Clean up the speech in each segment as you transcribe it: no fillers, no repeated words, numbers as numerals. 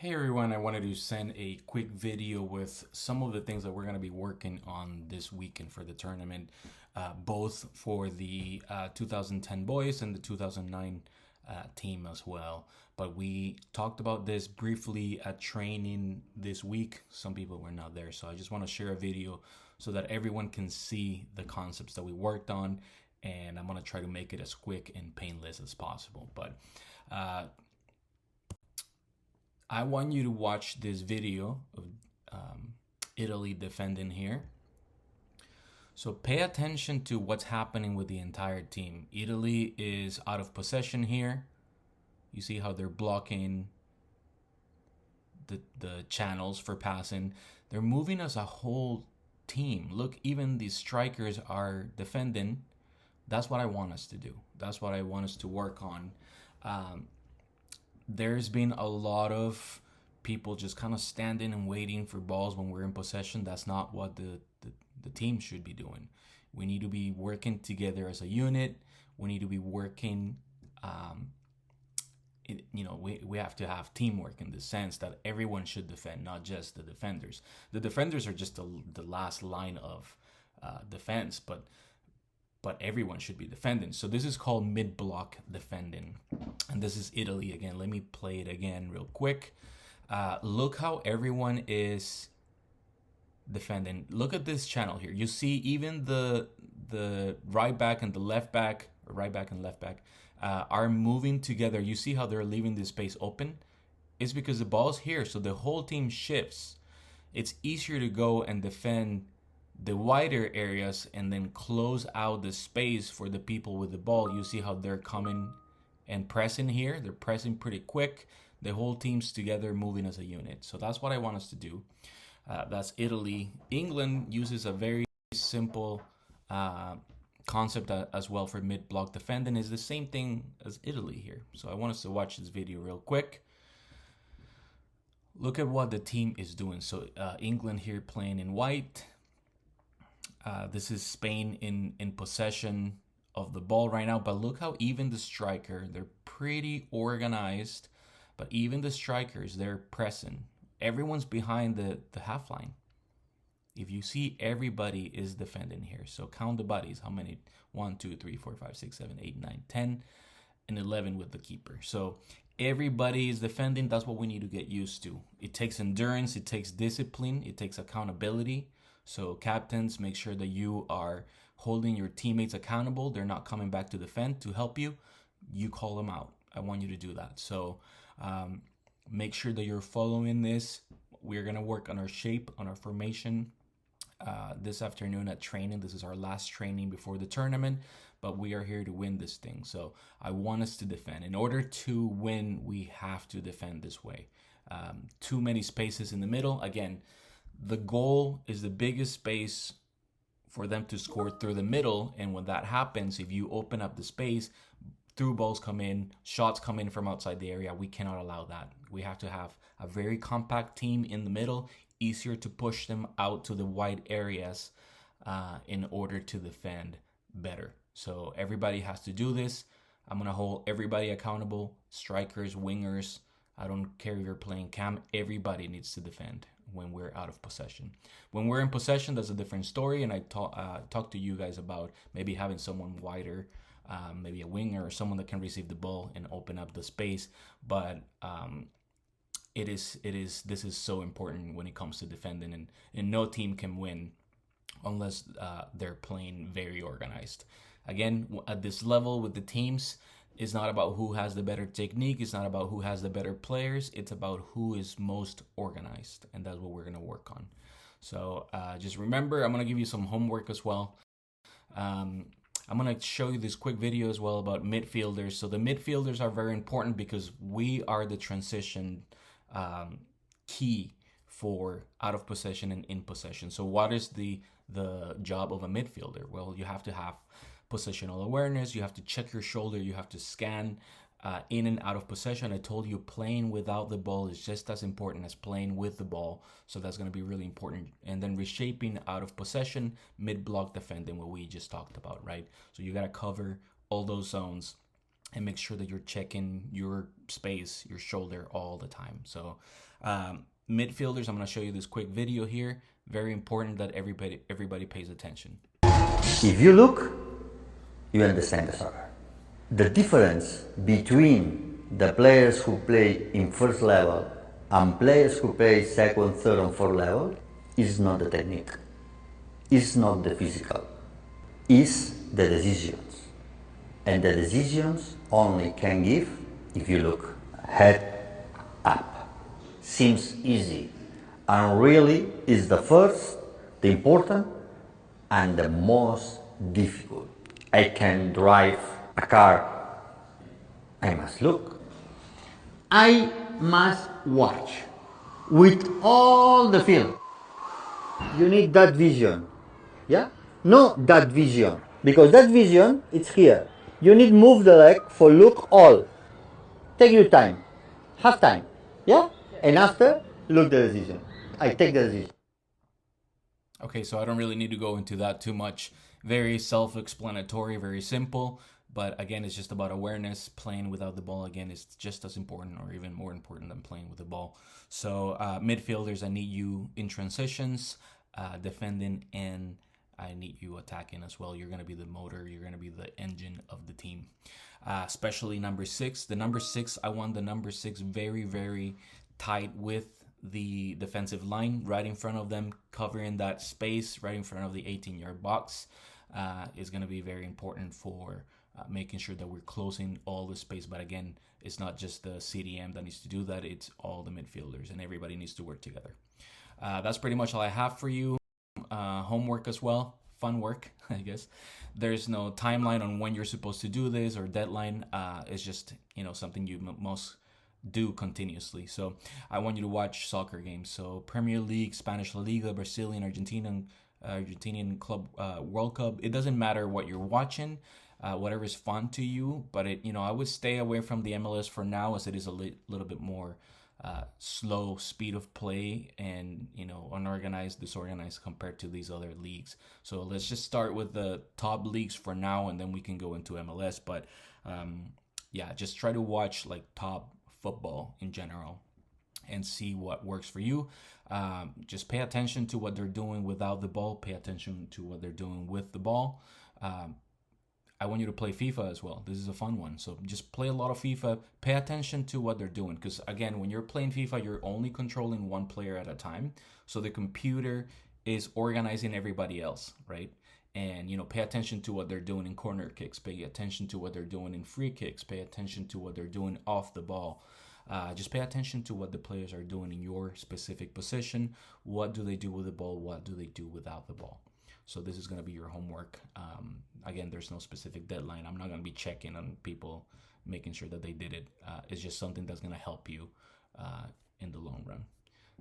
Hey everyone, I wanted to send a quick video with some of the things that we're going to be working on this weekend for the tournament, both for the 2010 boys and the 2009 team as well. But we talked about this briefly at training this week. Some people were not there, so I just want to share a video so that everyone can see the concepts that we worked on, and I'm going to try to make it as quick and painless as possible. But I want you to watch this video of Italy defending here. So pay attention to what's happening with the entire team. Italy is out of possession here. You see how they're blocking the channels for passing. They're moving as a whole team. Look, even the strikers are defending. That's what I want us to do. That's what I want us to work on. There's been a lot of people just kind of standing and waiting for balls when we're in possession. That's not what the team should be doing. We need to be working together as a unit. We need to be working, we have to have teamwork in the sense that everyone should defend, not just the defenders. The defenders are just the last line of defense, but everyone should be defending. So this is called mid-block defending. And this is Italy again. Let me play it again real quick. Look how everyone is defending. Look at this channel here. You see even the right back and the left back, or right back and left back, are moving together. You see how they're leaving this space open? It's because the ball's here, so the whole team shifts. It's easier to go and defend the wider areas and then close out the space for the people with the ball. You see how they're coming and pressing here. They're pressing pretty quick. The whole team's together moving as a unit. So that's what I want us to do. That's Italy. England uses a very simple concept as well for mid-block defending. Is the same thing as Italy here. So I want us to watch this video real quick. Look at what the team is doing. So England here playing in white. This is Spain in possession of the ball right now. But look how even the striker, they're pretty organized. But even the strikers, they're pressing. Everyone's behind the half line. If you see, everybody is defending here. So count the bodies. How many? 1, 2, 3, 4, 5, 6, 7, 8, 9, 10, and 11 with the keeper. So everybody is defending. That's what we need to get used to. It takes endurance. It takes discipline. It takes accountability. So captains, make sure that you are holding your teammates accountable. They're not coming back to defend to help you. You call them out. I want you to do that. So make sure that you're following this. We're going to work on our shape, on our formation this afternoon at training. This is our last training before the tournament, but we are here to win this thing. So I want us to defend. In order to win, we have to defend this way. Too many spaces in the middle. Again, the goal is the biggest space for them to score through the middle. And when that happens, if you open up the space, through balls come in, shots come in from outside the area. We cannot allow that. We have to have a very compact team in the middle, easier to push them out to the wide areas in order to defend better. So everybody has to do this. I'm going to hold everybody accountable, strikers, wingers. I don't care if you're playing cam. Everybody needs to defend when we're out of possession. When we're in possession, that's a different story. And I talked to you guys about maybe having someone wider, maybe a winger or someone that can receive the ball and open up the space. But this is so important when it comes to defending, and no team can win unless they're playing very organized. Again, at this level with the teams, it's not about who has the better technique. It's not about who has the better players. It's about who is most organized, and that's what we're going to work on. So just remember, I'm going to give you some homework as well. I'm going to show you this quick video as well about midfielders. So the midfielders are very important because we are the transition key for out of possession and in possession. So what is the job of a midfielder? Well, you have to have positional awareness. You have to check your shoulder. You have to scan in and out of possession. I told you playing without the ball is just as important as playing with the ball. So that's going to be really important. And then reshaping out of possession, mid-block defending, what we just talked about, right? So you got to cover all those zones. and make sure that you're checking your space, your shoulder all the time. So midfielders, I'm going to show you this quick video here. Very important that everybody pays attention. If you look, you understand the soccer. The difference between the players who play in first level and players who play second, third and fourth level is not the technique, is not the physical, is the decisions. And the decisions only can give if you look head up. Seems easy and really is the first, the important and the most difficult. I can drive a car, I must look. I must watch with all the field. You need that vision, yeah? No that vision, because that vision, it's here. You need move the leg for look all. Take your time, have time, yeah? And after, look the decision. I take the decision. Okay, so I don't really need to go into that too much. Very self-explanatory, very simple. But again, it's just about awareness. Playing without the ball, again, is just as important or even more important than playing with the ball. So midfielders, I need you in transitions, defending, and I need you attacking as well. You're going to be the motor. You're going to be the engine of the team. Especially number 6. The number 6, I want the number 6 very, very tight with the defensive line right in front of them, covering that space right in front of the 18-yard box is going to be very important for making sure that we're closing all the space. But again, it's not just the CDM that needs to do that, it's all the midfielders, and everybody needs to work together. That's pretty much all I have for you. Homework as well, fun work, I guess. There's no timeline on when you're supposed to do this or deadline. It's just, something you most do continuously. So I want you to watch soccer games. So Premier League, Spanish La Liga, Brazilian, Argentinian Club World Cup. It doesn't matter what you're watching, whatever is fun to you. But I would stay away from the MLS for now, as it is a little bit more slow speed of play and unorganized, disorganized compared to these other leagues. So let's just start with the top leagues for now, and then we can go into MLS. But yeah, just try to watch like top football in general and see what works for you. Just pay attention to what they're doing without the ball. Pay attention to what they're doing with the ball. I want you to play FIFA as well. This is a fun one. So just play a lot of FIFA. Pay attention to what they're doing. Because again, when you're playing FIFA, you're only controlling one player at a time. So the computer is organizing everybody else, right? And, pay attention to what they're doing in corner kicks. Pay attention to what they're doing in free kicks. Pay attention to what they're doing off the ball. Just pay attention to what the players are doing in your specific position. What do they do with the ball? What do they do without the ball? So this is going to be your homework. Again, there's no specific deadline. I'm not going to be checking on people, making sure that they did it. It's just something that's going to help you in the long run.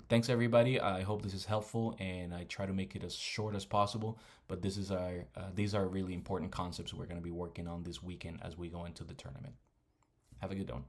Thanks, everybody. I hope this is helpful, and I try to make it as short as possible. But these are really important concepts we're going to be working on this weekend as we go into the tournament. Have a good one.